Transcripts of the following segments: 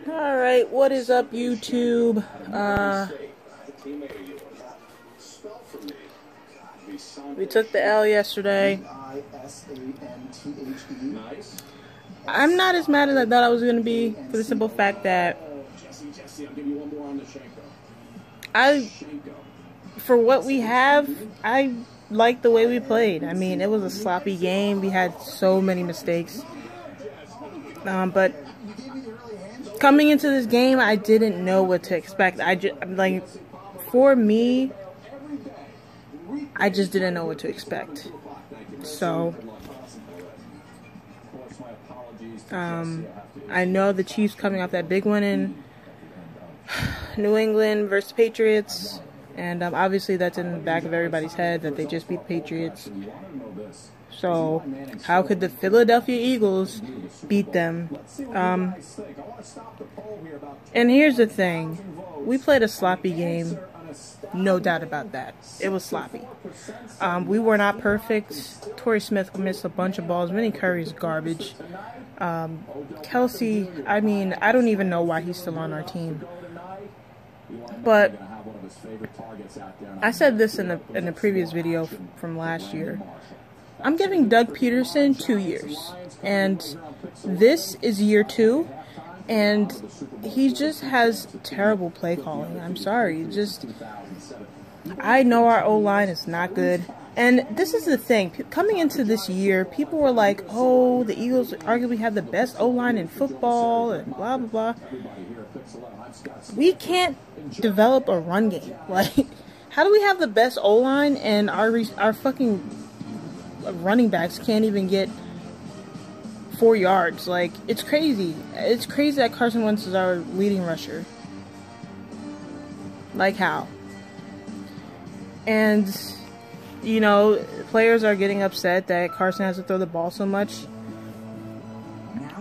Alright, what is up, YouTube? We took the L yesterday. I'm not as mad as I thought I was going to be, for the simple fact that for what we have, I like the way we played. I mean, it was a sloppy game. We had so many mistakes. But coming into this game, I didn't know what to expect. For me, I just didn't know what to expect. So, I know the Chiefs coming off that big one in New England versus Patriots. And obviously that's in the back of everybody's head that they just beat the Patriots. So, how could the Philadelphia Eagles beat them? And here's the thing. We played a sloppy game. No doubt about that. It was sloppy. We were not perfect. Torrey Smith missed a bunch of balls. Vinny Curry's garbage. Kelsey, I mean, I don't even know why he's still on our team. But I said this in the previous video from last year. I'm giving Doug Peterson 2 years, and this is year 2, and he just has terrible play calling. I'm sorry, I know our O-line is not good, and this is the thing. Coming into this year, people were like, "Oh, the Eagles arguably have the best O-line in football," and blah blah blah. We can't develop a run game. Like, how do we have the best O-line and our fucking running backs can't even get 4 yards? Like, it's crazy. It's crazy that Carson Wentz is our leading rusher. Like, how? And, you know, players are getting upset that Carson has to throw the ball so much.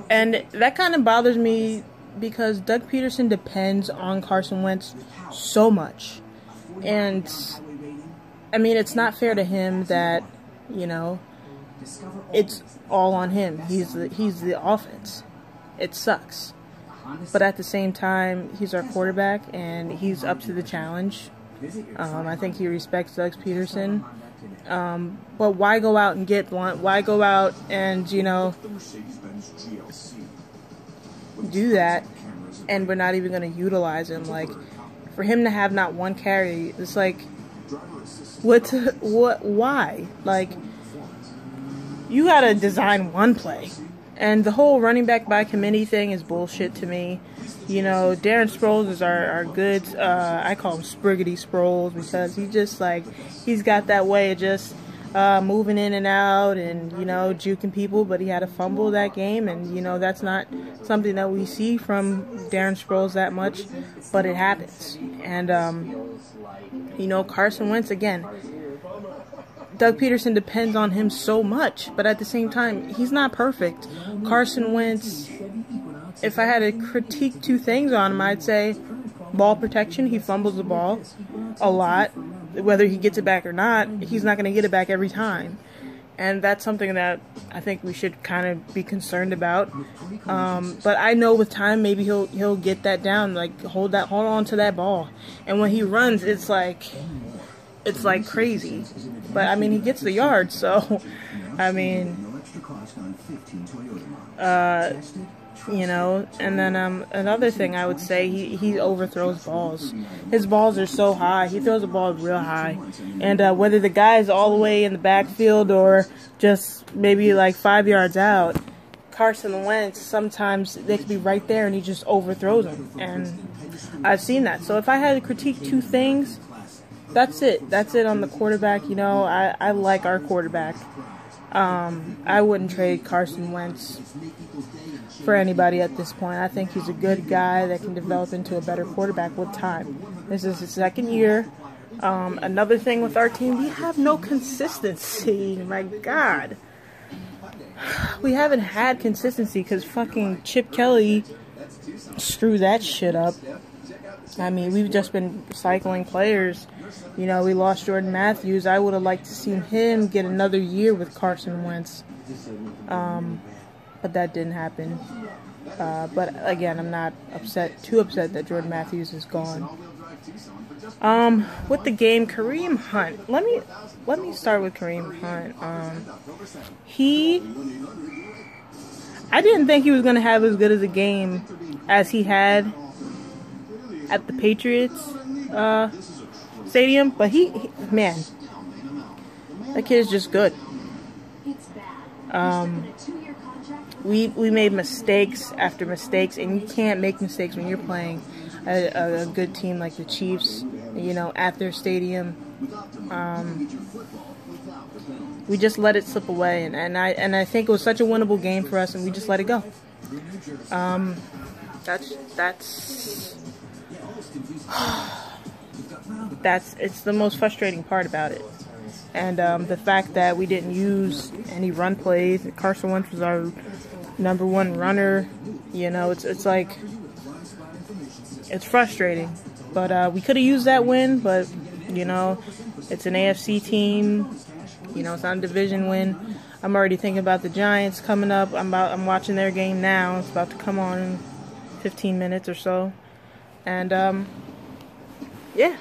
And that kind of bothers me because Doug Peterson depends on Carson Wentz so much. And, I mean, it's not fair to him that, you know, it's all on him. He's the offense. It sucks. But at the same time, he's our quarterback, and he's up to the challenge. I think he respects Doug Peterson. But why go out and get one? Why go out and, you know, do that, and we're not even going to utilize him? Like, for him to have not one carry, it's like, why? Like, you gotta design one play. And the whole running back by committee thing is bullshit to me. You know, Darren Sproles is our good, I call him Spriggity Sproles, because he's got that way of just moving in and out and, you know, juking people, but he had a fumble that game, and, you know, that's not something that we see from Darren Sproles that much, but it happens. And, you know, Carson Wentz, again, Doug Peterson depends on him so much, but at the same time, he's not perfect. Carson Wentz, if I had to critique 2 things on him, I'd say ball protection. He fumbles the ball a lot. Whether he gets it back or not, he's not going to get it back every time. And that's something that I think we should kind of be concerned about. But I know with time, maybe he'll get that down, like hold on to that ball. And when he runs, it's like crazy. But I mean, he gets the yards, so I mean, you know. And then another thing I would say, he overthrows balls. His balls are so high. He throws the ball real high. And whether the guy's all the way in the backfield or just maybe like 5 yards out, Carson Wentz, sometimes they could be right there and he just overthrows them. And I've seen that. So if I had to critique 2 things, that's it. That's it on the quarterback. You know, I like our quarterback. I wouldn't trade Carson Wentz for anybody at this point. I think he's a good guy that can develop into a better quarterback with time. This is his 2nd year. Another thing with our team, we have no consistency. My God. We haven't had consistency because fucking Chip Kelly screwed that shit up. I mean, we've just been cycling players. You know, we lost Jordan Matthews. I would have liked to see him get another year with Carson Wentz. But that didn't happen. But again, I'm not too upset that Jordan Matthews is gone. With the game, Kareem Hunt. Let me start with Kareem Hunt. I didn't think he was going to have as good as a game as he had at the Patriots stadium, but man, that kid is just good. We made mistakes after mistakes, and you can't make mistakes when you're playing a good team like the Chiefs, you know, at their stadium. We just let it slip away, and I think it was such a winnable game for us, and we just let it go. It's the most frustrating part about it. And the fact that we didn't use any run plays. Carson Wentz was our #1 runner. You know, it's like, it's frustrating. But we could have used that win, but, you know, it's an AFC team. You know, it's not a division win. I'm already thinking about the Giants coming up. I'm watching their game now. It's about to come on in 15 minutes or so. And, yeah.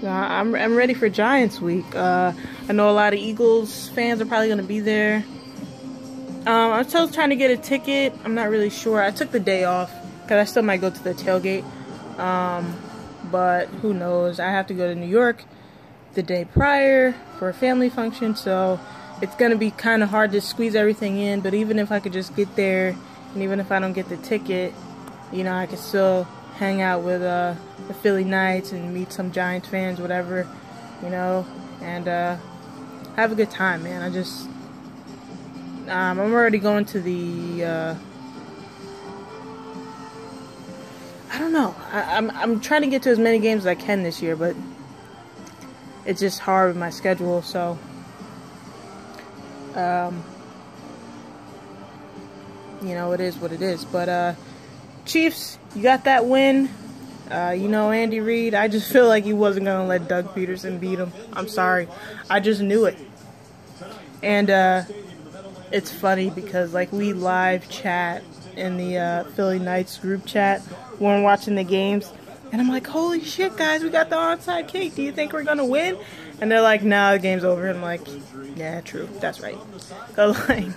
I'm ready for Giants week. I know a lot of Eagles fans are probably going to be there. I'm still trying to get a ticket. I'm not really sure. I took the day off because I still might go to the tailgate. But who knows? I have to go to New York the day prior for a family function, so it's going to be kind of hard to squeeze everything in. But even if I could just get there, and even if I don't get the ticket, you know, I could still hang out with the Philly Knights and meet some Giants fans, whatever, you know, and have a good time, man. I'm already going to the I don't know. I'm trying to get to as many games as I can this year, but it's just hard with my schedule, so you know, it is what it is. But Chiefs, you got that win. You know, Andy Reid, I just feel like he wasn't going to let Doug Peterson beat him. I'm sorry. I just knew it. And it's funny because, like, we live chat in the Philly Knights group chat when we're watching the games. And I'm like, holy shit, guys, we got the onside kick. Do you think we're going to win? And they're like, nah, the game's over. And I'm like, yeah, true. That's right. So, like,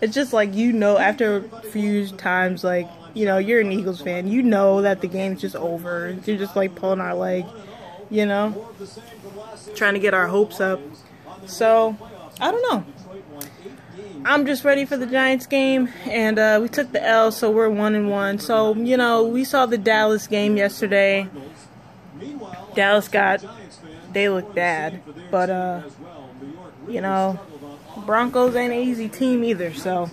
it's just like, you know, after a few times, like, you know, you're an Eagles fan. You know that the game's just over. You're just, like, pulling our leg, you know, trying to get our hopes up. So, I don't know. I'm just ready for the Giants game, and we took the L, so we're 1-1. So, you know, we saw the Dallas game yesterday. Dallas they look bad, but, you know, Broncos ain't an easy team either, so,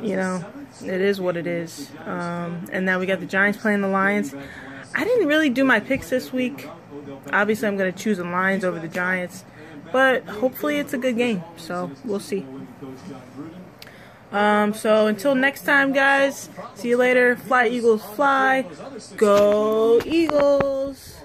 you know, it is what it is. And now we got the Giants playing the Lions. I didn't really do my picks this week. Obviously, I'm going to choose the Lions over the Giants, but hopefully it's a good game, so we'll see. So until next time, guys, see you later. Fly, Eagles, fly. Go, Eagles.